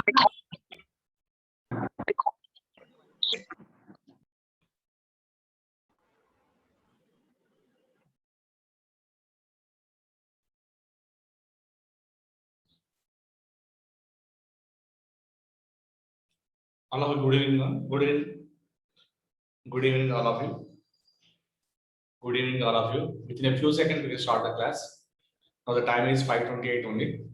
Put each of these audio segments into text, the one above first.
All of you, good evening. Good evening. Good evening, all of you. Good evening, all of you. Within a few seconds, we can start the class. Now the time is 5:28 only.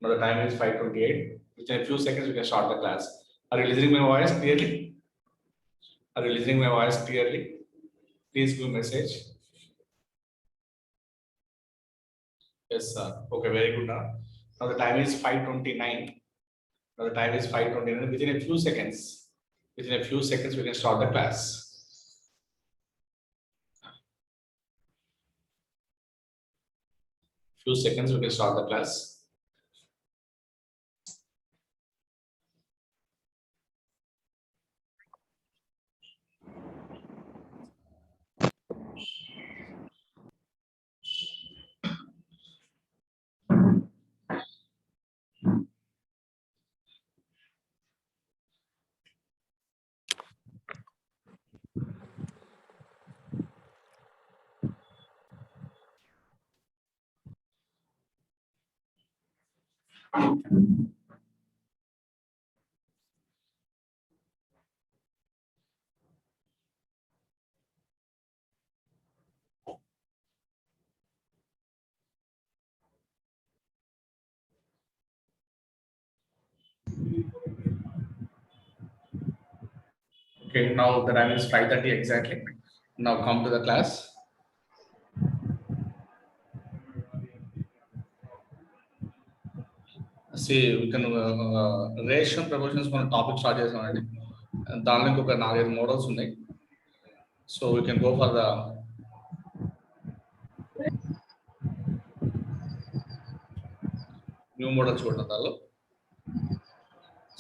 Now the time is 5:28. Within a few seconds, we can start the class. Are you listening my voice clearly? Are you listening my voice clearly? Please give message. Yes, sir. Okay, very good. Now the time is 5:29. Now the time is 5:29. Within a few seconds, we can start the class. Few seconds, we can start the class. Okay, now the time is 5:30 exactly. Now come to the class. See, we can ration proportions from topic start చేసామండి. దానిలో ఇంకొక 4-5 models ఉన్నాయి. So we can go for the new model చూడండి దానిలో.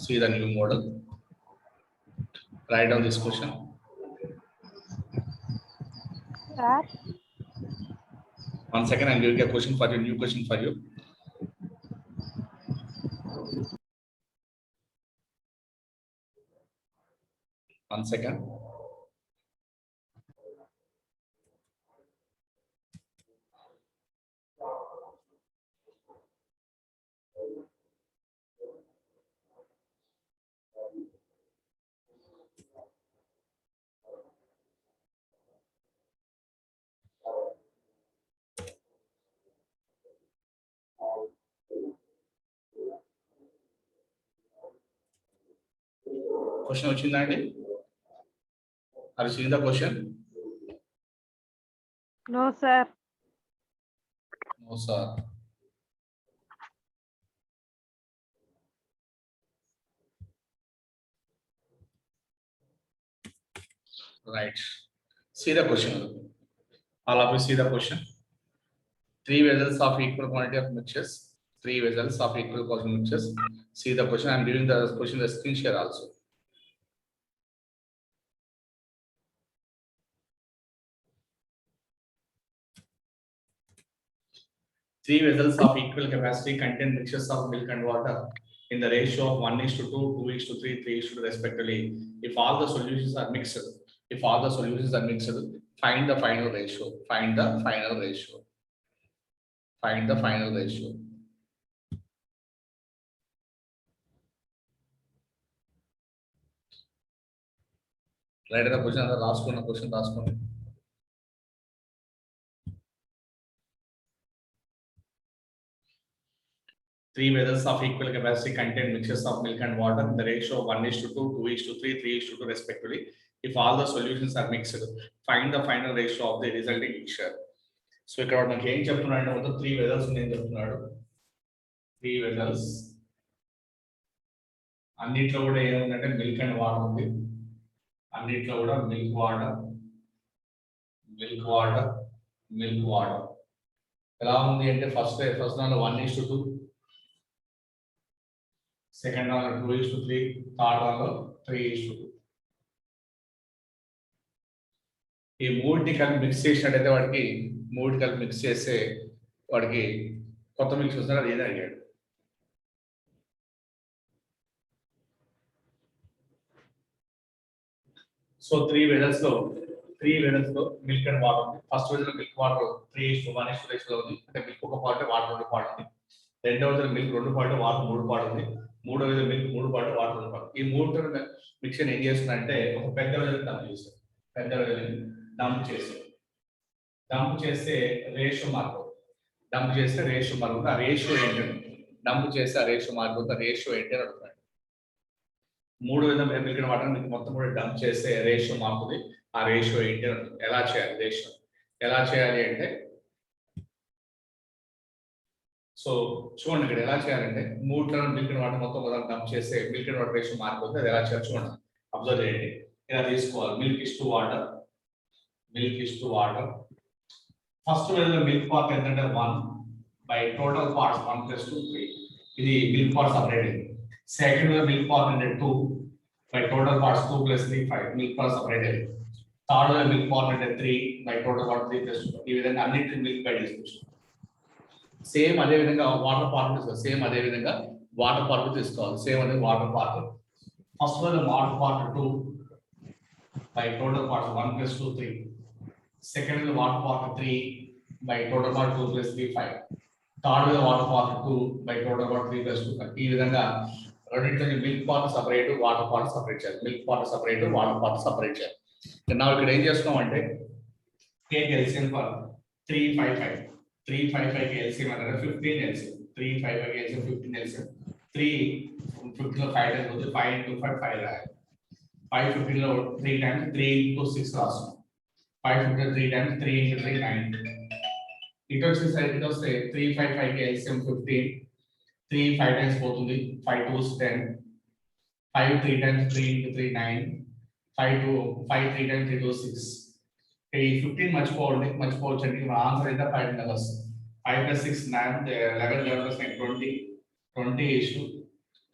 See the new model. Write down this question. Sir. One second, I'm giving a question for you, new question for you. One second. Question వచ్చిందండి? Are you seeing the question? No, sir. No, sir. Right. See the question. All of you see the question. 3 vessels of equal quantity of mixtures. 3 vessels of equal quantity of mixtures. See the question. I'm giving the question the screen share also. Three vessels of equal capacity contain mixtures of milk and water in the ratio of 1:2, 2:3, 3:2 respectively. If all the solutions are mixed, find the final ratio. Find the final ratio. Find the final ratio. Write the question. The last one question. Last one. Three vessels of equal capacity contain mixtures of milk and water in the ratio of 1:2, 2:3, 3:2 respectively. If all the solutions are mixed, find the final ratio of the resulting mixture. So ఇక్కడ మనకి ఏం చెప్తున్నాడు అంటే 3 vessels నేను చెప్తున్నాడు. 3 vessels అన్నిట్లో కూడా ఏముందంటే మిల్క్ అండ్ వాటర్ ఉంది. అన్నిట్లో కూడా మిల్క్ వాటర్ ఎలా ఉంది అంటే ఫస్ట్ దానిలో 1:2, సెకండ్ దానిలో 2:3, థర్డ్ దానిలో 3:2. ఈ మూడిని కలిపి మిక్స్ చేసినట్టయితే వాడికి కొత్త మిక్స్ వస్తున్నాడు. అది ఏది అడిగాడు. సో 3 వెజల్స్ లో మిల్క్ అండ్ వాటర్ ఉంది. ఫస్ట్ వెజల్ మిల్క్ వాటర్ 3:1 లో ఉంది. అంటే మిల్క్ 1 పార్ట్ వాటర్ 2 పార్ట్ ఉంది. రెండవ vessel milk 2 part water 3 part ఉంది. మూడవ vessel milk 3 part water 2 part. ఈ మూడు మిక్చర్ ఏం చేస్తుందంటే ఒక పెద్ద వెజల్ డంప్ చేస్తారు. పెద్ద వెజల్ డంప్ చేస్తే రేషియో మార్పు. డంప్ చేస్తే రేషియో మార్పు. ఆ రేషియో ఏంటంటే డంప్ చేస్తే ఆ రేషియో మార్పు. ఆ రేషియో ఏంటి అని అడుగుతాడు. 3 విధంగా మిల్క్ అండ్ వాటర్ మీకు మొత్తం కూడా డంప్ చేస్తే రేషియో మారుతుంది. ఆ రేషియో ఏంటి అని ఎలా చేయాలి? రేషియో ఎలా చేయాలి అంటే, సో చూడండి ఇక్కడ ఎలా చేయాలంటే 3 టన్నుల మిల్క్ అండ్ వాటర్ మొత్తం మొదలు డంప్ చేస్తే మిల్క్ అండ్ వాటర్ రేషియో మారిపోతుంది. అది ఎలా చేయాలి చూడండి, అబ్జర్వ్ చేయండి. ఇలా తీసుకోవాలి. Milk is to water. First విధంగా మిల్క్ పార్ట్ ఏంటంటే 1 బై టోటల్ పార్ట్స్ 1 + 2 3. ఇది మిల్క్ పార్ట్ సపరేట్ అయింది. సెకండ్ మిల్క్ పార్ట్ అంటే 2 by total parts 2 + 3 5 milk part separated. Third milk part అంటే 3 by total part 3 + 2. ఈ విధంగా అన్నిటి మిల్క్ బై తీసుకోవచ్చు. సేమ్ అదే విధంగా వాటర్ పార్ట్ తీసుకోవాలి. సేమ్ అదే విధంగా వాటర్ పార్ట్ తీసుకోవాలి. సేమ్ అదే water part. First one water part 2 by total parts 1 + 2 3. Second water part 3 by total part 2 + 3 5. Third water part 2 by total part 3 + 2 5. ఈ విధంగా రెండింటిని milk part separate, water part separate చేయాలి. Milk part separate, water part separate చేయాలి. నా ఇక్కడ ఏం చేస్తున్నాం అంటే టేక్ ఎల్సిఎం ఫర్ 355. 355 కి ఎల్సిఎం అంటే 15 ఎల్సిఎం. 355 కి ఎల్సిఎం 15 ఎల్సిఎం. 3 లో 5 టైమ్స్ వస్తుంది. 5 × 5 5 రాయాలి. 515 లో 3 టైమ్స్ 3 × 6 రాస్తాం. 515 3 టైమ్స్ 3 × 3 9. ఇటు వస్తే 355 కి ఎల్సిఎం 15. 3 5 టైమ్స్ పోతుంది. 5 2s 10. 5 3 times 3 × 3 9. 5 3 times 3 2 6. ఈ 15 మర్చిపోవచ్చండి. మన ఆన్సర్ అయితే 5 numbers. 5 + 6 9 11 11 + 9 20. 20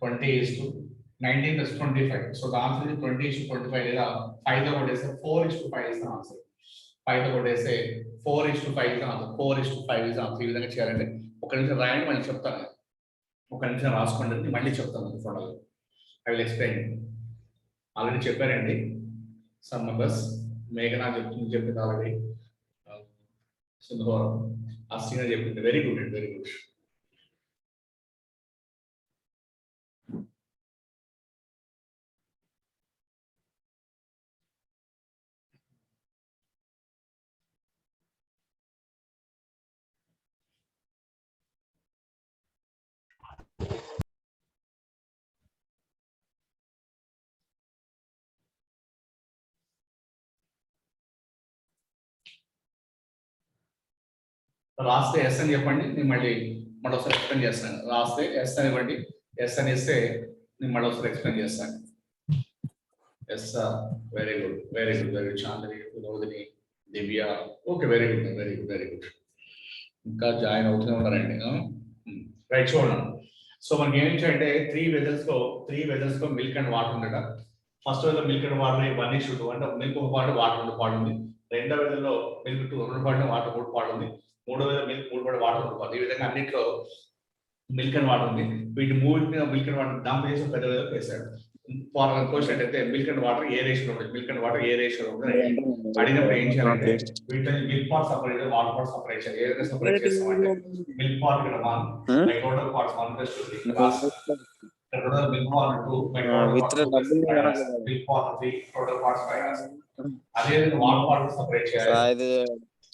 19 + 25. So the answer is 20:25 లేదా 5 తో కొట్టేస్తే 4:5 ఇస్ ద ఆన్సర్. 5 తో కొట్టేస్తే 4:5 is the answer. 4:5 is the answer. ఈ విధంగా చేయాలంటే ఒక నిమిషం రాయండి, మళ్ళీ చెప్తాను. ఒక నిమిషం రాసుకోండి, మళ్ళీ చెప్తాను ఫోటోలో. I will explain. ఆల్రెడీ చెప్పారండి సమ్ మెంబర్స్. మేఘనా చెప్పింది ఆల్రెడీ. సుందరం అస్టినా చెప్పింది. వెరీ గుడ్ అండి, వెరీ గుడ్. రాస్తే ఎస్ అని చెప్పండి, నేను మళ్ళీ ఒకసారి ఎక్స్ప్లెయిన్ చేస్తాను. రాస్తే ఎస్ అని ఇవ్వండి. ఎస్ అని ఇస్తే నేను మళ్ళీ ఒకసారి ఎక్స్ప్లెయిన్ చేస్తాను. Yes sir, very good, very good, very good. Chandri, Vinodini, Divya, okay, very good, very good, very good. ఇంకా జాయిన్ అవుతూనే ఉన్నారండి. రైట్, చూడండి. సో మనకి ఏమిటి అంటే 3 వెజల్స్ లో మిల్క్ అండ్ వాటర్ ఉండట. First vessel milk and water 1:2 అంటే మిల్క్ 1 పార్ట్ వాటర్ 2 పార్ట్ ఉంది. రెండో వెజల్లో మిల్క్ 2 పార్ట్ వాటర్ 3 పార్ట్ ఉంది. మూడో vessel milk 3 part water 2 part. ఈ విధంగా అన్నింటిలో మిల్క్ అండ్ వాటర్ ఉంది. వీటి మూడింటిని మిల్క్ అండ్ వాటర్ డంప్ చేసి పెద్ద వెజల్ వేసాడు. ఫార్ క్వశ్చన్ అయితే మిల్క్ అండ్ వాటర్ ఏ రేషియోలో ఉంటుంది, మిల్క్ అండ్ వాటర్ ఏ రేషియోలో ఉంటుంది అడిగినప్పుడు ఏం చేయాలంటే వీటిని milk part separate, water part separate చేయాలి. ఏ విధంగా సపరేట్ చేస్తామంటే మిల్క్ పార్ట్ ఇక్కడ 1 by total parts 1 + 2 3. total milk part 2 by total parts 2 + 5. milk part 3 total parts 5. అదే విధంగా వాటర్ పార్ట్ సపరేట్ చేయాలి.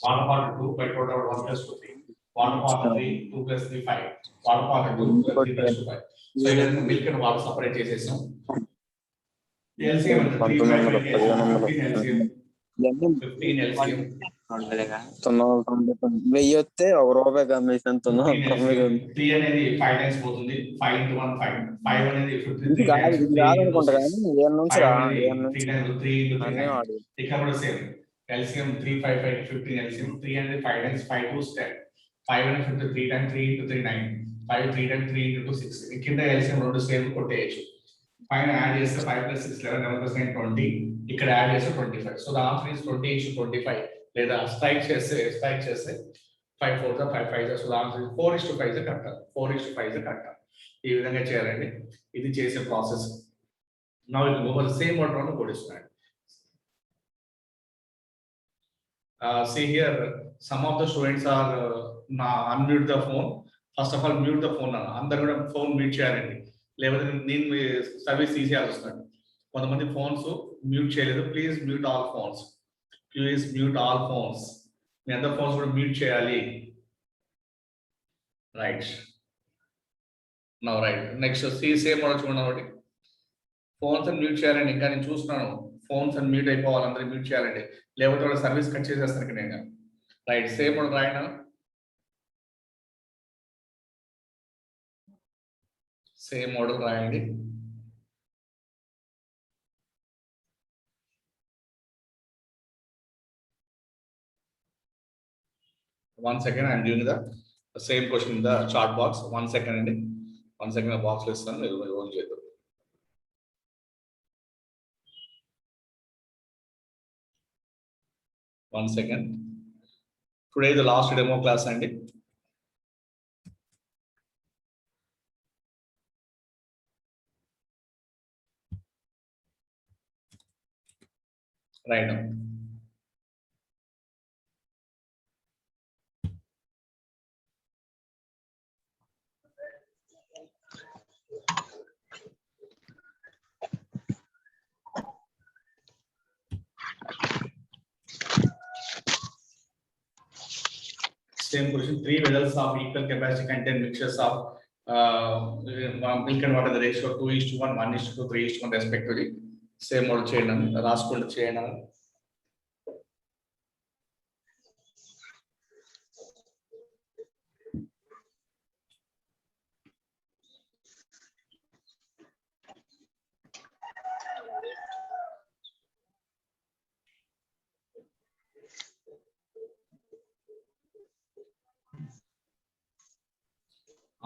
Water part 2 by total 1 + 2 3. Water part 3 2 + 3 5. Water part 2 3 + 2 5. So ఈ విధంగా milk and water separate చేసేసాం. LCM అంటే 3 by 5 15 LCM 15 LCM 1000 వస్తే ₹1 commission 3 అనేది 5 times పోతుంది. 5 × 1 5. 5 అనేది 53 టైమ్స్. కాదనుకుంటా కానీ ఏం నుంచి రా 3 ఇక్కడ కూడా సేమ్ ఎల్సిఎం 355 15 ఎల్సిఎం 3 అనేది 5 టైమ్స్ 5 2s 10. 5 అనేది 53 టైమ్స్ 3 × 3 9. 5 3 టైమ్స్ 3 × 2 6. కింద ఎల్సిఎం రెండు సేమ్ కొట్టేయచ్చు. పైన యాడ్ చేస్తే 5 + 6 11 11 + 9 20. ఇక్కడ యాడ్ చేస్తే 25. సో ద ఆన్సర్ ఇస్ 20:25 లేదా స్ట్రైక్ చేస్తే 5 4 5 5. So the answer is 4:5 correct. 4:5 correct. ఈ విధంగా చేయాలండి. ఇది చేసే process. Now it move same water కొడిస్తున్నాడు. See here, some of the students are unmute the phone. First of all, mute the phone. అందరు కూడా ఫోన్ మ్యూట్ చేయాలండి, లేకపోతే నేను సర్వీస్ తీసేయాల్సి వస్తుంది. కొంతమంది ఫోన్స్ మ్యూట్ చేయలేదు. Please mute all phones. Please mute all phones. మీ అందరు ఫోన్స్ కూడా మ్యూట్ చేయాలి. Right now right next same కూడా చూడండి ఒకటి. ఫోన్స్ అని మ్యూట్ చేయాలండి. ఇంకా నేను చూస్తున్నాను ఫోన్స్ అని మ్యూట్ అయిపోవాలి, అందరూ మ్యూట్ చేయాలండి, లేకపోతే వాళ్ళ సర్వీస్ కట్ చేసేస్తాను ఇక్కడ నేను. రైట్ సేమ్ కూడా రాయన. సేమ్ మోడల్ రాయండి. One second, I am doing the same question in the chart box. 1 second అండి. 1 second box లో ఇస్తాను, మీరు ఓన్ చేద్దాం. One second. Today is the last demo class అండి. Right now. Same question. 3 vessels of equal capacity contain mixtures of milk and water. The ratio 2:1, 1:2, 3:1 respectively. Same model చేయండి, రాసుకుంటూ చేయండి.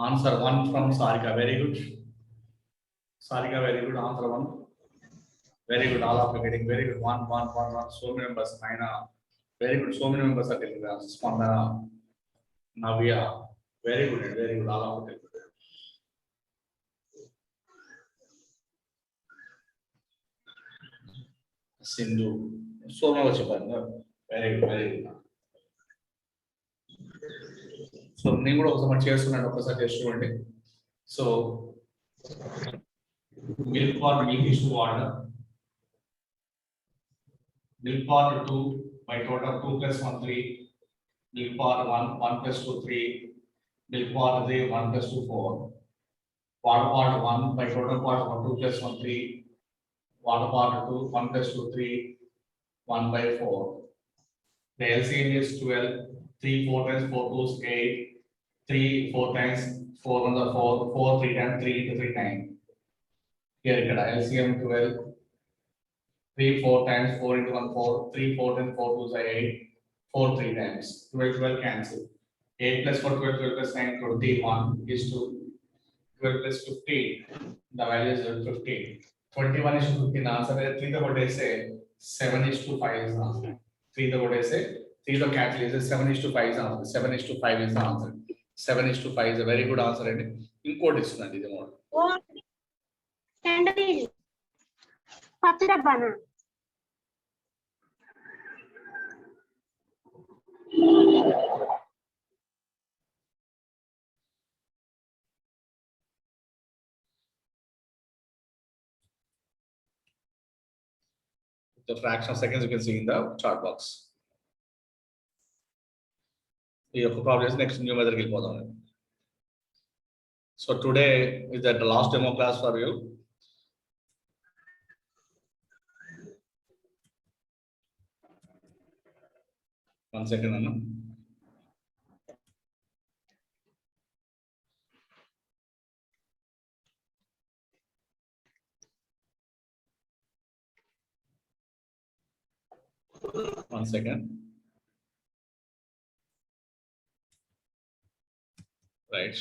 Answer 1 from Sarika. Very good. Sarika, very good. Answer 1. Very good. All of you getting very good. 1, 1, 1, 1. So many members. Naina. Very good. So many members are getting the answers. Spandana. Navya. Very good. Very good. All of you getting good. Sindhu. So much. Very good. Very good. So నేను కూడా ఒకసారి చేస్తున్నాను, ఒకసారి చేసి చూడండి. So milk for milk is to water, milk for 2 by total 2 + 1 3, milk for 1 1 + 2 3, milk for 3 1 + 2 4, water for 1 by total for 1 2 + 1 3, water for 2 1 + 2 3, 1 by 4. The LCM is 12. 3 4 times 4 2 is 8. 3 4 times 4 1 is 4. 4 3 times 3 into 3 9. Here ikkada LCM 12. 3 4 times 4 into 1 4. 3 4 times 4 2 is 8. 4 3 times 12 12 cancel. 8 plus 4 12 12 plus 9 21 is to 12 plus 15. The value is 15. 21 is to 15. Answer is 3 the what I say 7 is to 5 is the answer. 3 the what I say 3 the cancel is 7 is to 5 is the answer. 7 is to 5 is the answer. 7 is to 5 is a very good answer. And ఇంకోటి ఇస్తున్నాను ఇది model. The fraction of seconds you can see in the chart box. ఈ యొక్క problems next new మెథడ్కి వెళ్ళిపోదాం. So today is the last demo class for you. One second, Anna. One second. Right.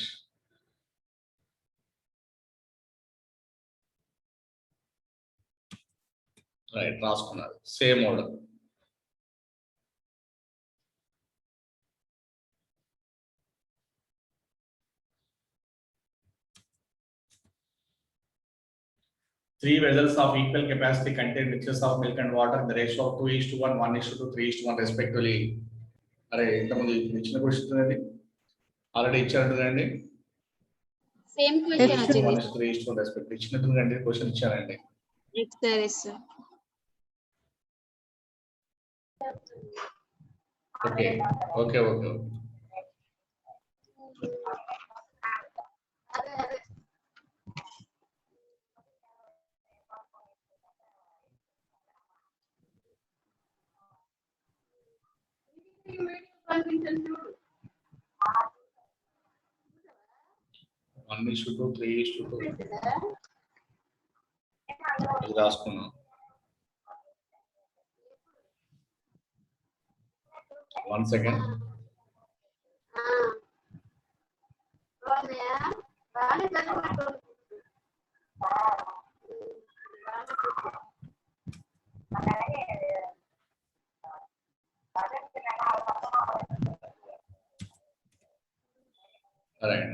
Right, రాసుకున్నారు same model. 3 vessels of equal capacity contain mixtures of milk and water in the ratio of 2:1, 1:2, 3:1 respectively. అరే ఇంతకుముందు ఇచ్చిన question అది already ఇచ్చారు కదండి. Same question వచ్చింది 1:3:1 respect ఇచ్చినట్టు question ఇచ్చారండి. సరే sir. Okay okay okay okay. One is to 3 is to 2. ఇది రాసుకున్నాం. One second. Right.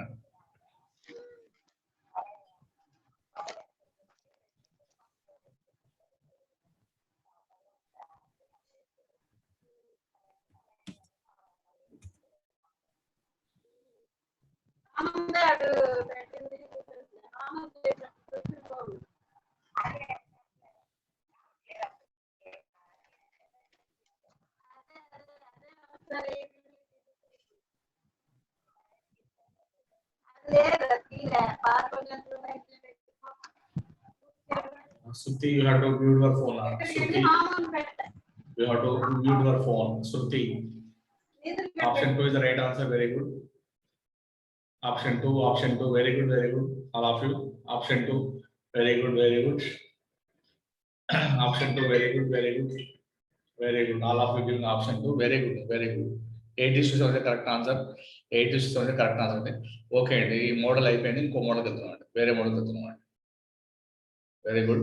Suti, you have to mute your phone. Suti, you have to mute your phone. Suti. Option 2 is the right answer. Very good. Option 2, very good, very good. All of you. Option 2, very good, very good. Option 2, very good, very good. Very good. All of you giving option 2, very good, very good. 8 is the correct answer. 8 is the correct answer. Okay, the model I pen in co-model. Very model. Very good.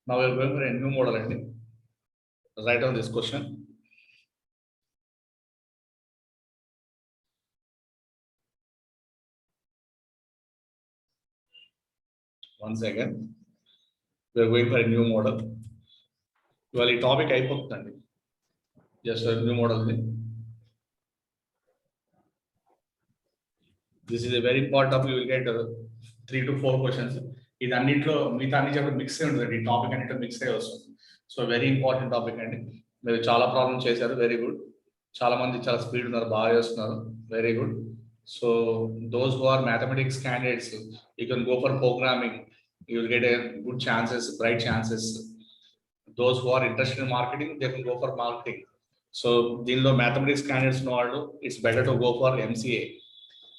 Now we are going for a new model ending. Write down this question. Once again, we are going for a new model. Well, the topic I put just a new model. This is a very important topic. You will get 3 to 4 questions. ఇది అన్నిట్లో మిగతా అన్ని చెప్పి mix అయి ఉంటుంది. ఈ topic అన్నిట్లో mix అయ్యి వస్తుంది. సో వెరీ ఇంపార్టెంట్ టాపిక్ అండి. మీరు చాలా ప్రాబ్లమ్ చేశారు. Very good. చాలా మంది చాలా స్పీడ్ ఉన్నారు, బాగా చేస్తున్నారు. Very good. So those who are mathematics candidates, you can go for programming. You will get a good chances, bright chances. Those who are interested in marketing, they can go for marketing. So దీనిలో mathematics candidates ఉన్న వాళ్ళు it's better to go for MCA.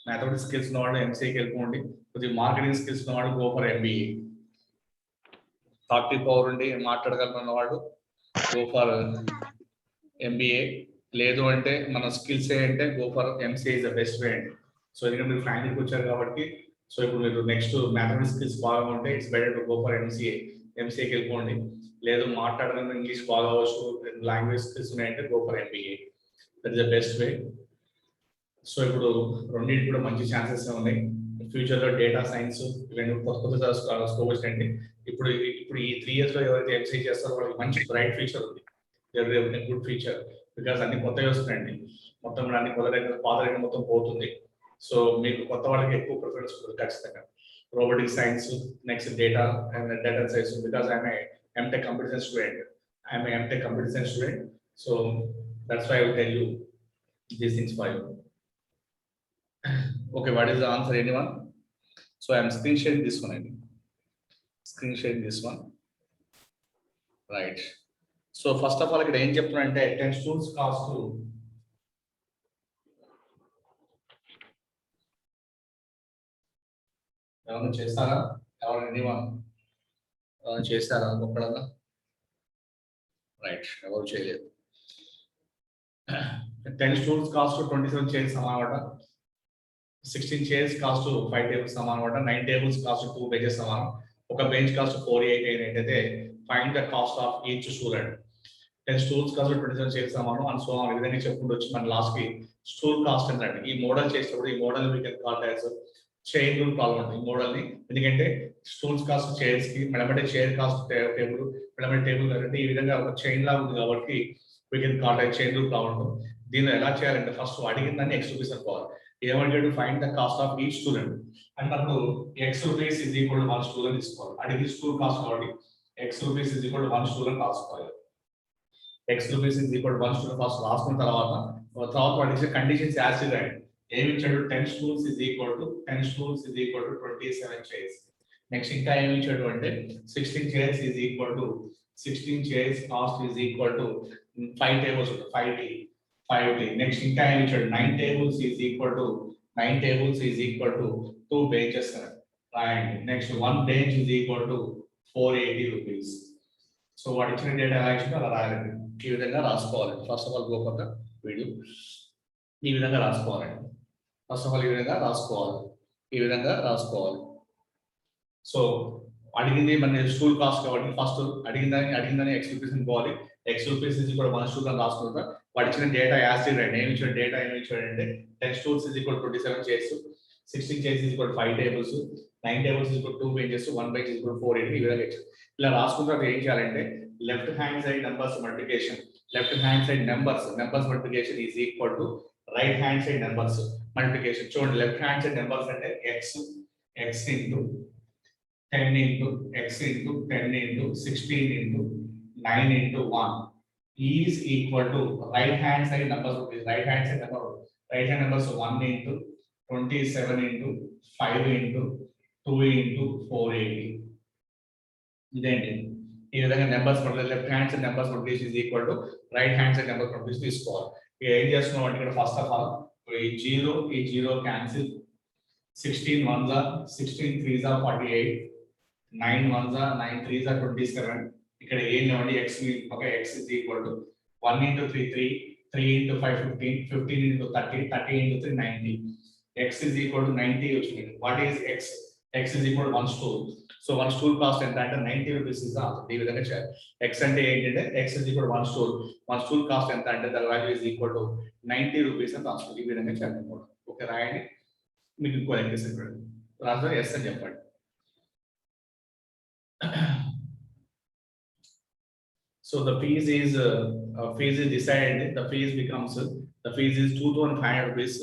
Mathematics skills ఉన్న వాళ్ళు ఎంసీఏకి వెళ్ళిపోండి. కొద్దిగా marketing skills ఉన్న వాళ్ళు గో ఫర్ ఎంబీఏ. టాక్టివ్ పవర్ ఉండి మాట్లాడగలుగుతున్న వాళ్ళు గో ఫర్ ఎంబీఏ. లేదు అంటే మన స్కిల్స్ ఏంటంటే go for MCA is the best వే అండి. సో ఎందుకంటే మీరు ఫైనల్కి వచ్చారు కాబట్టి, సో ఇప్పుడు మీరు నెక్స్ట్ మ్యాథమెటిక్స్ స్కిల్స్ బాగా ఉంటే it's better to go for MCA. ఎంసీఏకి వెళ్ళిపోండి. లేదు మాట్లాడడం ఇంగ్లీష్ బాగా వచ్చు, లాంగ్వేజ్ స్కిల్స్ ఉన్నాయంటే go for MBA. That is the best way. So ఇప్పుడు రెండింటి కూడా మంచి ఛాన్సెస్ ఉన్నాయి. ఫ్యూచర్ లో డేటా సైన్స్ ఇవన్నీ కొత్త స్కోప్ వచ్చినాయండి. ఇప్పుడు ఈ 3 years లో ఎవరైతే ఎంసీఏ చేస్తారో వాళ్ళకి మంచి బ్రైట్ ఫ్యూచర్ ఉంది. Good future. బికాస్ అన్ని కొత్తగా వస్తున్నాయండి. మొత్తం కూడా అన్ని కొత్త పాత మొత్తం పోతుంది. సో మీకు కొత్త వాళ్ళకి ఎక్కువ ప్రిఫరెన్స్ ఉంటుంది ఖచ్చితంగా. Robotic science, next data and data science. Because I'm MTech computer science student. I'm MTech computer science student. So that's why I will tell you these things for you. Okay, what is the answer, anyone? So I am screen sharing this one. Screen sharing this one. Right. So first of all, ఇక్కడ ఏం చెప్తున్నానంటే 10 students cost to ఎవరైనా చేస్తారా? anyone చేస్తారా? ఒక్కడన్నా? Right, ఎవరు చేయలేదు. 10 students cost to 27 చేసి సమానమాట. 16 chairs cost 5 tables సమానం అంటే 9 tables cost 2 benches సమానం. ఒక bench cost 480 అయినట్టయితే find the cost of each stool అండి. 10 stools cost 27 chairs సమానం and so on. ఈ విధంగా చెప్పుకుంటూ వచ్చి మన లాస్ట్ కి స్టూల్ కాస్ట్ ఎంత అంటే ఈ మోడల్ చేసినప్పుడు ఈ model we can call as chain rule problem అండి. ఈ మోడల్ ని ఎందుకంటే స్టూల్స్ కాస్ట్ చైర్స్ కి మెడబడే చైర్ కాస్ట్ టేబుల్ మెడబడే టేబుల్ అంటే ఈ విధంగా ఒక చైన్ లా ఉంది కాబట్టి we can call as chain rule problem. దీన్ని ఎలా చేయాలంటే ఫస్ట్ అడిగిన దాన్ని x రూపీస్ అనుకోవాలి. ఏమంటాడు find the cost of each student అంటే అప్పుడు x rupees is equal to 1 student తీసుకోవాలి. అడిగి స్టూల్ కాస్ట్ కాబట్టి x rupees is equal to 1 student రాసుకోవాలి. x rupees is equal to 1 student first రాసుకున్న తర్వాత వాడికి కండిషన్స్ యాజ్ ఇట్ రైట్ ఏమి ఇచ్చాడు 10 stools is equal to 27 chairs. Next ఇంకా ఏమి ఇచ్చాడు అంటే 16 chairs is equal to 16 chairs cost is equal to 5 tables 5t. Next ఇంకా ఏమి ఇచ్చాడు 9 tables is equal to 2 benches రాయండి. Next 1 bench is equal to 480 rupees. So వాడు ఇచ్చిన డేటా ఎలా ఇచ్చిందో అలా రాయాలండి. ఈ విధంగా రాసుకోవాలి. First of all go for the video. ఈ విధంగా రాసుకోవాలండి. ఫస్ట్ ఆఫ్ ఆల్ ఈ విధంగా రాసుకోవాలి. సో అడిగింది మన స్కూల్ కాస్ట్ కాబట్టి ఫస్ట్ అడిగిందని x రూపీస్ అనుకోవాలి. x rupees is equal 1 stool అని రాసుకుంటా. వాడు ఇచ్చిన డేటా యాసిడ్ రైట్ ఏమి ఇచ్చాడు డేటా ఏమి ఇచ్చాడంటే 10 stools is equal to 27 chairs, 16 chairs is equal to 5 tables, 9 tables is equal to 2 benches, 1 bench is equal to 480. ఈ విధంగా ఇచ్చాడు. ఇలా రాసుకుంటే ఏం చేయాలంటే left hand side numbers multiplication is equal to right hand side numbers multiplication. చూడండి left hand side numbers అంటే x into 10 into x into 10 into 16 into 9 into 1 is equal to right hand side numbers. Right hand numbers 1 into 27 into 5 into 2 into 480. ఇదేంటి ఈ విధంగా numbers left hand side numbers multiplication is equal to right hand side numbers multiplication తీసుకోవాలి. ఏం చేస్తున్నాం అంటే ఇక్కడ first of all ఈ zero cancel 16 ones are 16 threes are 48, 9 ones are 9 threes are 27. ఇక్కడ ఏం లేవండి x okay x is equal to 1 into 3 into 5 15 into 30 into 3 90. x is equal to 90 వచ్చింది. What is x is equal to 1 stool. So 1 stool cost ఎంత అంటే 90 rupees is answer. ఈ విధంగా చేయాలి. x అంటే ఏంటంటే x is equal to 1 stool. 1 stool cost ఎంత అంటే the value is equal to 90 rupees అని ఆన్సర్. ఈ విధంగా చేయాలి. ఓకే రాయండి. మీకు ఇంకో ఎగ్జాంపుల్ చెప్పండి. రాజు ఎస్ అని చెప్పండి. So the fees is decided. The fees is 2,500 rupees.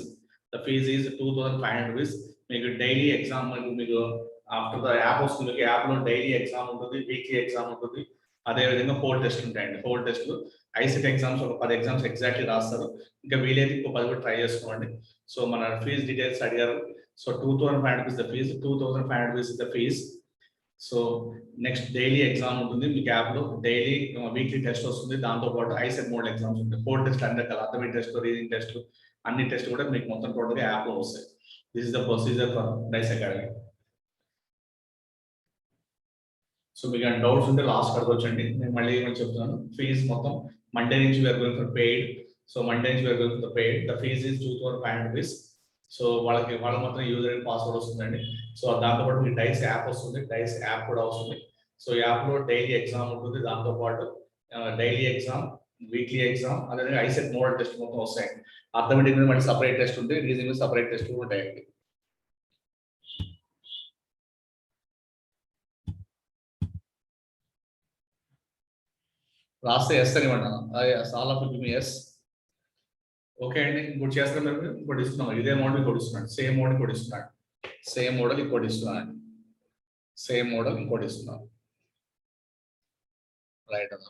The fees is 2,500 rupees. మీకు డైలీ ఎగ్జామ్ మీకు ఆఫ్టర్ ద యాప్ వస్తుంది. మీకు యాప్ లో డైలీ ఎగ్జామ్ ఉంటుంది, వీక్లీ ఎగ్జామ్ ఉంటుంది. అదే విధంగా 4 టెస్ట్ ఉంటాయండి. 4 టెస్ట్లు ఐసెట్ ఎగ్జామ్స్ ఒక 10 ఎగ్జామ్స్ ఎగ్జాక్ట్లీ రాస్తారు. ఇంకా వీలైతే ఇంకో 10 కూడా ట్రై చేసుకోండి. సో మన ఫీజ్ డీటెయిల్స్ అడిగారు. So 2,500 rupees the fees, 2,500 rupees is the fees. So next daily exam ఉంటుంది మీకు యాప్ లో, డైలీ వీక్లీ టెస్ట్ వస్తుంది. దాంతో పాటు ఐసెట్ మోడ్ ఎగ్జామ్స్ ఉంటాయి. 4 టెస్ట్ అందరికీ అర్థమెటిక్ టెస్ట్, రీడింగ్ టెస్ట్ అన్ని టెస్ట్ కూడా మీకు మొత్తం టోటల్ గా యాప్ లో వస్తాయి. This is the procedure for Dice academy. So మీకు డౌట్స్ ఉంటే లాస్ట్ అడగొచ్చండి. నేను మళ్ళీ చెప్తున్నాను. ఫీజ్ మొత్తం మండే నుంచి we are going for paid. So Monday నుంచి we are going for paid. The fees is 2,500 rupees. So వాళ్ళకి మాత్రం యూజర్ ఐడి పాస్వర్డ్ వస్తుందండి. సో దాంతోపాటు మీకు డైస్ యాప్ వస్తుంది. డైస్ యాప్ కూడా వస్తుంది. సో యాప్ లో డైలీ ఎగ్జామ్ ఉంటుంది. దాంతో పాటు డైలీ ఎగ్జామ్, వీక్లీ ఎగ్జామ్, అదేవిధంగా ఐసెట్ మోడల్ టెస్ట్ మొత్తం వస్తాయండి. అర్థమెటిక్ మీద మళ్ళీ సపరేట్ టెస్ట్ ఉంటుంది, రీజనింగ్ మీద సపరేట్ టెస్ట్ ఉంటాయండి. రాస్తే ఎస్ అని ఇవ్వండి. All of U S. Okay అండి. ఇంకోటి చేస్తాం మీరు, ఇంకోటి ఇస్తున్నాం. ఇదే మోడల్ ఇంకోటి ఇస్తున్నాడు. సేమ్ మోడల్ ఇంకోటి ఇస్తున్నాడు. సేమ్ మోడల్ ఇంకోటి ఇస్తున్నాడు. సేమ్ మోడల్ ఇంకోటి ఇస్తున్నాం. రైట్ అన్న.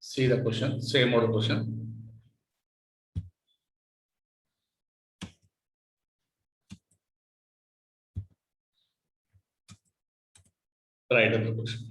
See the question, same model question. Right of the question.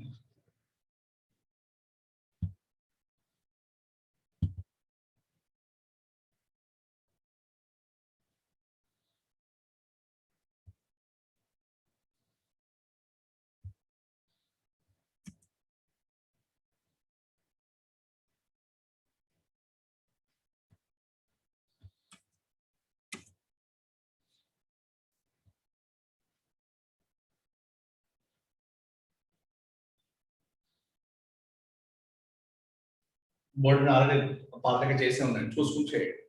Board already పాతగా చేసి ఉన్నాయి, చూసుకుని చేయండి.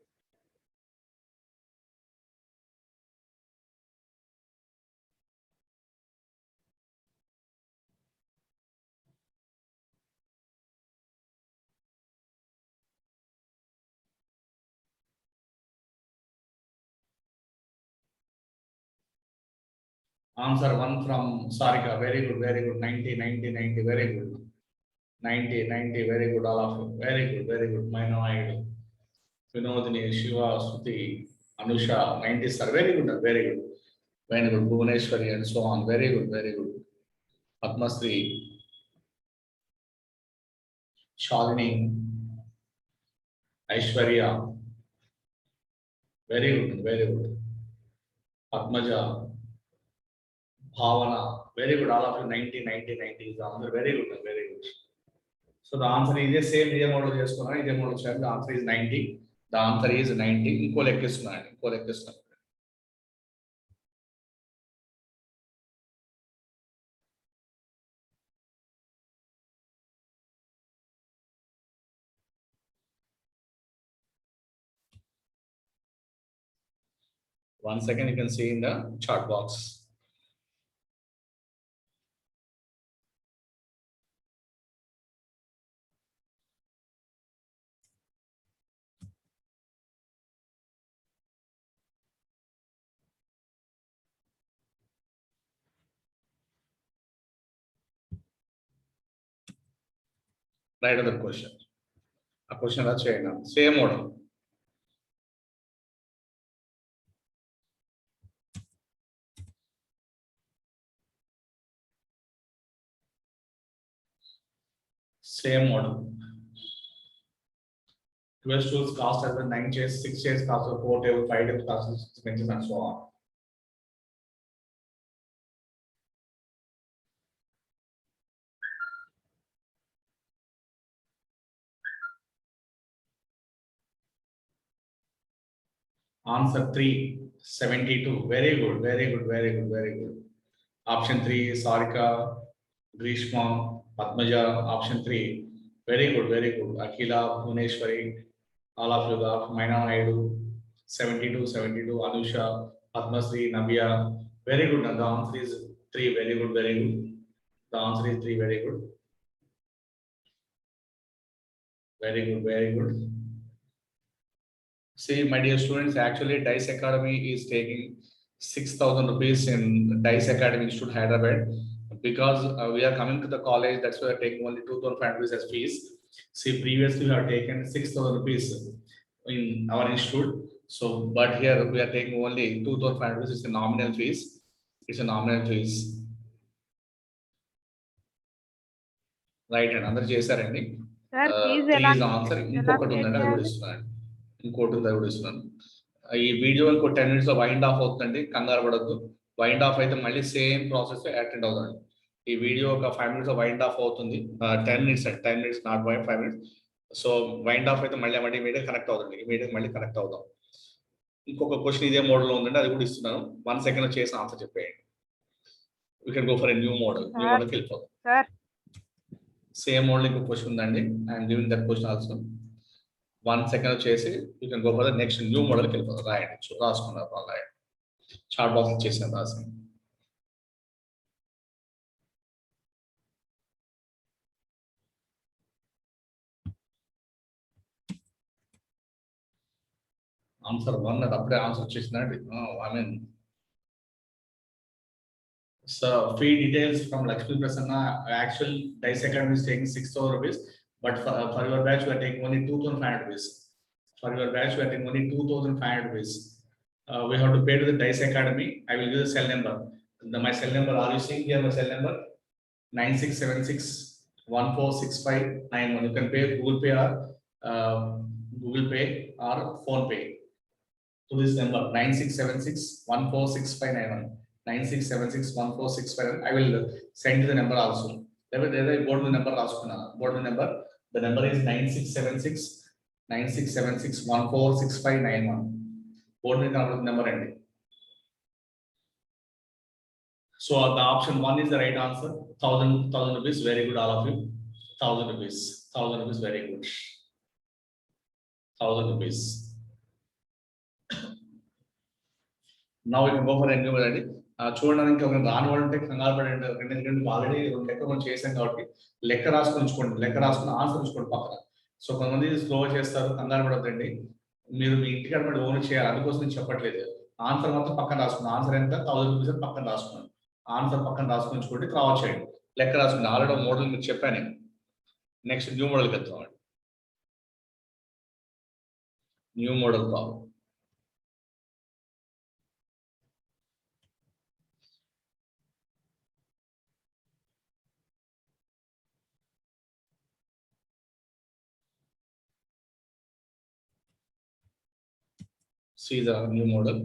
Answer 1 from Sarika. Very good, very good. 90, 90, 90. Very good. 90, 90. Very good, all of you. Very good, very good. Maina Naidu, Vinodini, Shiva, Suti, Anusha. 90 sir. Very good, very good. Very good. Bhuvaneshwari and so on. Very good, very good. Padmasri, Shalini, Aishwarya. Very good, very good. Padmaja, Bhavana. Very good, all of you. 90, 90, 90 is the answer. Very good, very good. So the answer is the same. ఇదే model చేసుకున్నాను, ఇదే model చేయాలి. The answer is 90. The answer is 90. ఇంకో లెక్కిస్తున్నాను, ఇంకో లెక్కిస్తున్నాను. One second, you can see in the chart box. Write other question. A question that's same model. Same model. 12 stools cost as 9 chairs, 6 chairs cost of 4 tables, 5 tables cost 6 benches, and so on. Answer 3, 72. Very good, very good, very good, very good. Option 3, Sarika, Grishma, Padmaja. Option 3, very good, very good. Akila, Bhuvaneshwari, all of you got. Maina Naidu, 72, 72. Anusha, Padmasri, Nabia. Very good. And the answer is 3. Very good, very good. The answer is 3. Very good. Very good, very good. See, my dear students, actually Dice Academy is taking 6,000 rupees in Dice Academy Institute, Hyderabad. Because we are coming to the college, that's why we are taking only 2,500 rupees as fees. See, previously we have taken 6,000 rupees in our institute. So, but here we are taking only 2,500 rupees. It's a nominal fees. It's a nominal fees. Right, and another చేశారండి. Sir, please Three is the answer. ఇంకొకటి ఉందండి, అది కూడా ఇస్తున్నాను. ఇంకోటి ఉంది, అది కూడా ఇస్తున్నాను. ఈ వీడియో ఇంకో 10 minutes లో వైండ్ ఆఫ్ అవుతుందండి, కంగారు పడద్దు. వైండ్ ఆఫ్ అయితే మళ్ళీ సేమ్ ప్రాసెస్ అటెండ్ అవుతుంది. ఈ వీడియో ఒక 5 minutes లో వైండ్ ఆఫ్ అవుతుంది. 10 minutes అండి, 10 minutes not 5 minutes. So wind off అయితే మళ్ళీ ఇమీడియట్ కనెక్ట్ అవుతుంది, ఇమీడియట్ మళ్ళీ కనెక్ట్ అవుదాం. ఇంకొక క్వశ్చన్ ఇదే మోడల్ లో ఉందండి, అది కూడా ఇస్తున్నాను. 1 second లో చేసి ఆన్సర్ చెప్పేయండి. You can go for a new model. New మోడల్కి వెళ్ళిపోతాం. సేమ్ మోడల్ ఇంకో క్వశ్చన్ ఉందండి, I'm giving that question also. 1 second చేసి you can go for the next new మోడల్కి వెళ్ళిపోతాం. రాయండి, రాసుకున్నారు వాళ్ళు, రాయండి. చార్ట్ బాక్స్ చేసాను, రాసాను. ఆన్సర్ 1 అది అప్పుడే ఆన్సర్ వచ్చేసిందండి. I mean so fee details from Lakshmi Prasanna. Actual Dice Academy is taking 6,000 rupees, but for your batch we are taking only 2,500 rupees. For your batch we are taking only 2,500 rupees. We have to pay to the Dice Academy. I will give the cell number. My cell number, are you seeing here my cell number? 9676146591. You can pay Google Pay or Phone Pay to this number 9676146591. 96761465. I will send you the number also. There board the number board the number. The number is 9676146591. Board the number ending. So the option 1 is the right answer. 1,000 rupees. Very good, all of you. 1,000 rupees. 1,000 rupees. Very good. 1000 rupees. Now we can go for renewable అండి. చూడండి ఇంకా రాని వాళ్ళు ఉంటే కంగారు పడండి. రెండు already రెండు లెక్క మనం చేసాం కాబట్టి లెక్క రాసుకొని ఉంచుకోండి. లెక్క రాసుకుని ఆన్సర్ ఉంచుకోండి పక్కన. సో కొంతమంది స్లోగా చేస్తారు, కంగారు పడద్దండి. మీరు మీ ఇంటికి అక్కడ ఓన్ చేయాలి, అందుకోసం నేను చెప్పట్లేదు. ఆన్సర్ మాత్రం పక్కన రాసుకున్నాను. ఆన్సర్ ఎంత 1000 రూపీస్ పక్కన రాసుకున్నాను. ఆన్సర్ పక్కన రాసుకుని ఉంచుకోండి, క్రాస్ చేయండి. లెక్క రాసుకుని ఆల్రెడీ మోడల్ మీకు చెప్పాను నేను. నెక్స్ట్ న్యూ మోడల్కి వెళ్తామండి. New model problem. See the new model.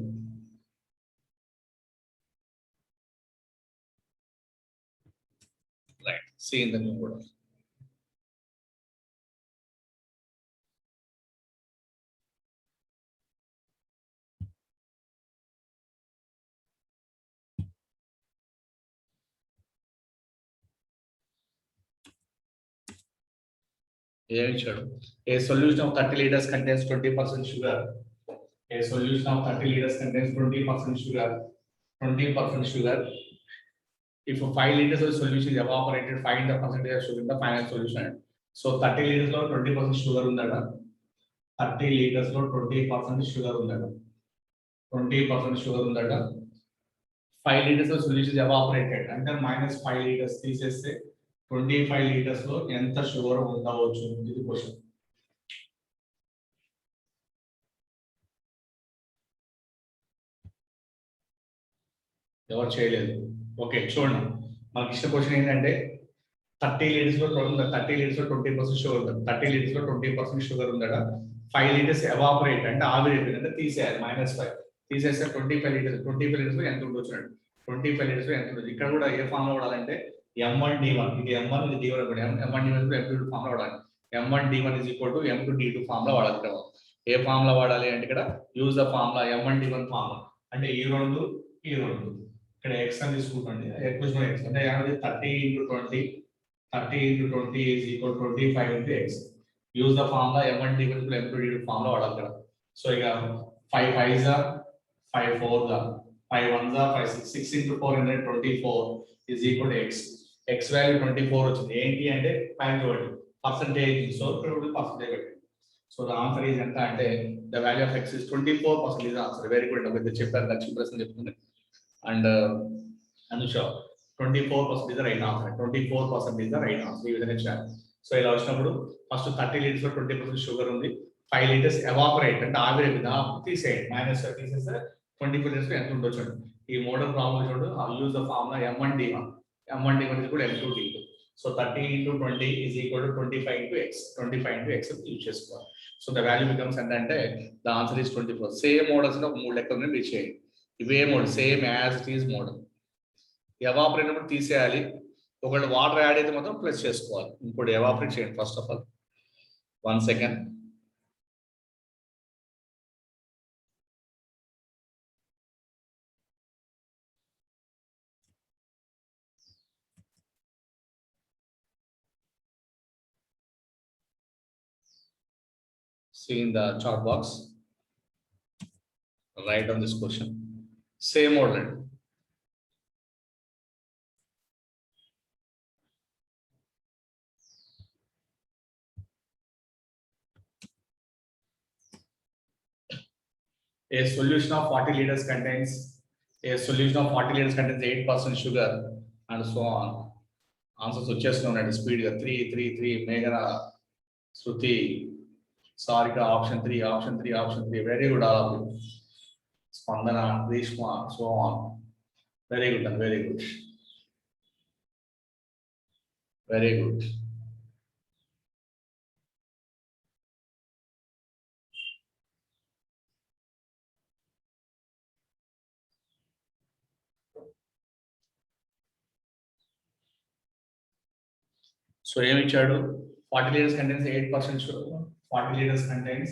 Right, see in the new model. A solution of 30 liters contains 20% sugar. A solution of 30 liters contains 20% sugar. 20% sugar. If 5 liters of solution is evaporated, find the percentage of sugar in the final solution. So 30 liters lo 20% sugar undada. 30 liters lo 20% sugar undada. 20% sugar undada. 5 liters of solution is evaporated. Under minus 5 liters తీసేస్తే 25 liters లో ఎంత sugar ఉండవచ్చు ఇది question. ఎవరు చేయలేదు. Okay చూడండి, మనకి ఇష్ట క్వశ్చన్ ఏంటంటే 30 liters లో 20% షుగర్ ఉంది. 30 liters లో 20% షుగర్ ఉందట. 5 liters ఎవాపరేట్ అంటే ఆవిరైపోయింది అంటే తీసేయాలి. -5 తీసేస్తే 25 liters లో ఎంత ఉండొచ్చు అండి. 25 liters లో ఎంత ఉండొచ్చు. ఇక్కడ కూడా ఏ ఫామ్ లో వాడాలంటే M1 D1, ఇది M1 ఇది D1 అనుకోండి. M1 D1 M2 ఫామ్ లో వాడాలి. M1 D1 M2 D2 form లో వాడాలి. ఇక్కడ ఏ ఫామ్ లో వాడాలి అంటే ఇక్కడ use the formula M1 D1 formula అంటే ఈ రెండు ఇక్కడ x అని తీసుకుంటండి. ఎక్వేషన్ x అంటే ఏమది 30 × 20 is equal to 25 into x. Use the formula M1 D1 M2 D2 formula వాడాలి ఇక్కడ. సో ఇక 5 5s are 5 4s are 5 1s are 5 6 into 4 24 is equal to x. X value 24 వచ్చింది. ఏంటి అంటే percentage. సో percentage పెట్టి. So the answer is ఎంత అంటే the value of x is 24% is the answer. Very good. ఒక చెప్పారు లక్ష్మీ ప్రశ్న చెప్తుంది. And Anusha 24% is the right answer. 24% is the right answer. ఈ విధంగా చేయాలి. సో ఇలా వచ్చినప్పుడు ఫస్ట్ 30 liters లో 20% షుగర్ ఉంది. 5 liters ఎవాపరేట్ అంటే ఆవిరైపోయింది. తీసేయండి. -5 తీసేస్తే 24 liters లో ఎంత ఉండొచ్చు. ఈ మోడల్ ప్రాబ్లం చూడు. Use the formula M1 D1 is equal to M2 D2. So 30 into 20 is equal to 25 into x. 25 into x use చేసుకోవాలి. సో ద వాల్యూ బికమ్స్ అంటే the answer is 24. Same models లో 3 లెక్కలను reach చేయండి. ఇవే model same as it is model. Evaporate అయినప్పుడు తీసేయాలి. ఒకవేళ water add అయితే మాత్రం ప్లస్ చేసుకోవాలి. ఇంకోటి ఎవాపరేట్ చేయండి. First of all 1 second. See in the chart box, write on this question. Same model. A solution of 40 liters contains 8% sugar and so on. Answers వచ్చేస్తున్నాయి speed గా 3 3 3 మేఘన Shruti Sarika option 3 very good. All of you. Spandana Reshma so on. Very good and very good. Very good. So ఏమి ఇచ్చాడు? 40 liters contains 8% sugar. 40 liters contains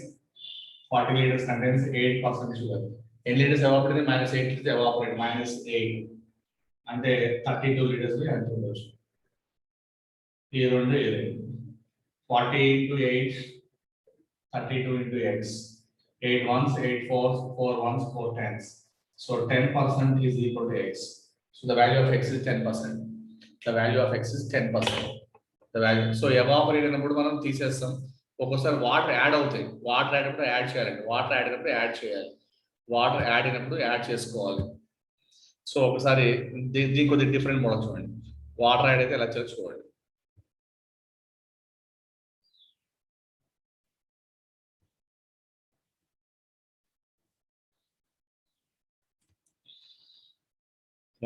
8% sugar. ఎన్ని litres evaporate? -8 liters evaporate. -8 అంటే 32 liters ఎంత ఉండొచ్చు? ఈ రెండు 40 into 8 32 into x. 8 ones, 8 fours, 4 ones, 4 tens. So 10% is equal to x. So the value of x is 10%. The value of x is 10%. The value. So evaporate అయినప్పుడు మనం తీసేస్తాం. ఒక్కోసారి water add అవుతాయి. వాటర్ యాడ్ అయినప్పుడు add చేయాలండి. Water add అయినప్పుడు add చేయాలి. Water add అయినప్పుడు యాడ్ చేసుకోవాలి. సో ఒకసారి దీనికి కొద్దిగా డిఫరెంట్ మోడల్ చూడండి. వాటర్ యాడ్ అయితే ఎలా చేయాలో చూడండి.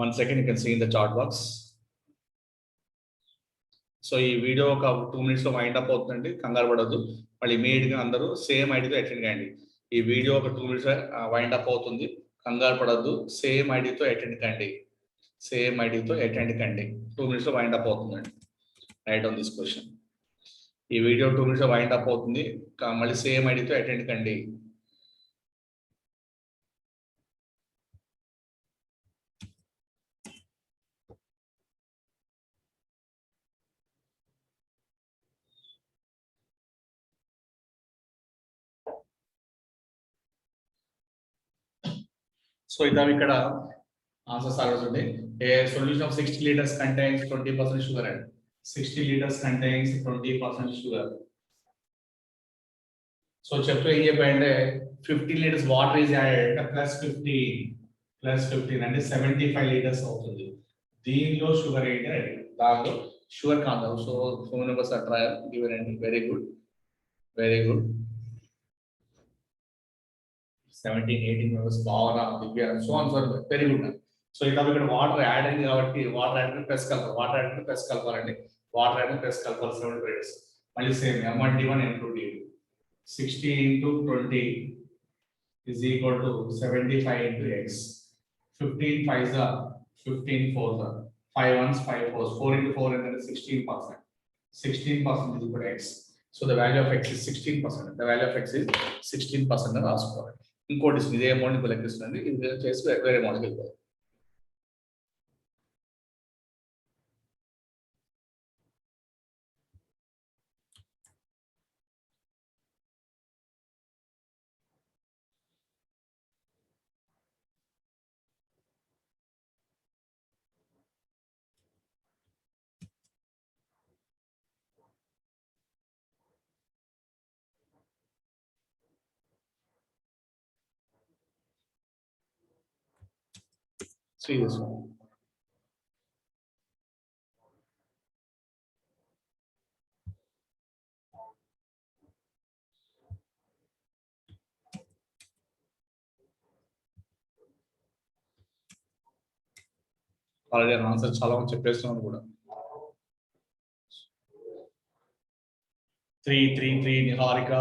One second, you can see in the chart box. So ఈ వీడియో ఒక 2 minutes లో వైండ్ అప్ అవుతుందండి, కంగారు పడద్దు. మళ్ళీ ఇమీడియట్ గా అందరూ సేమ్ ఐడితో అటెండ్ కండి. ఈ వీడియో ఒక 2 minutes వైండ్ అప్ అవుతుంది, కంగారు పడద్దు. సేమ్ ఐడితో అటెండ్ కండి. సేమ్ ఐడితో అటెండ్ కండి. 2 minutes లో వైండ్ అప్ అవుతుందండి. Right on this question. ఈ వీడియో 2 minutes లో వైండ్ అప్ అవుతుంది, మళ్ళీ సేమ్ ఐడితో అటెండ్ కండి. సో ఇదా ఇక్కడ ఆన్సర్స్ ఆలోచండి. A solution of 60 liters contains 20% sugar and 60 liters contains 20% sugar. So చెప్తూ ఏం చెప్పాయంటే 15 liters water is added plus 15 అంటే 75 liters అవుతుంది. దీనిలో షుగర్ ఏంటి అని దానిలో షుగర్ కాదు. So phone numbers are trial given అండి. Very good, very good. 17, 18 members, Bhavana, Divya, and so on, so on. Very good. So ఇక్కడ వాటర్ యాడ్ అయింది కాబట్టి వాటర్ యాడ్ ప్లస్ కలపర్, వాటర్ యాడ్ ప్లస్ కలపర్ అండి. వాటర్ యాడ్ ప్లస్ కలపర్ 7 grades. మళ్ళీ same M1D1 M2D2. 60 into 20 is equal to 75 into x. 15 5s are 15 4s are 5 1s 5 4s. 4 into 4 and then 16%. 16% is equal to x. So the value of x is 16%. The value of x is 16% అని రాసుకోవాలి. ఇంకోటి ఇదే amount లెక్కిస్తుంది, ఇది చేసి వేరే అమౌంట్కి వెళ్ళిపోవాలి. See this one. Already answer చాలా మంది చెప్పేస్తున్నాను కూడా. 3 3 3 నిహారిక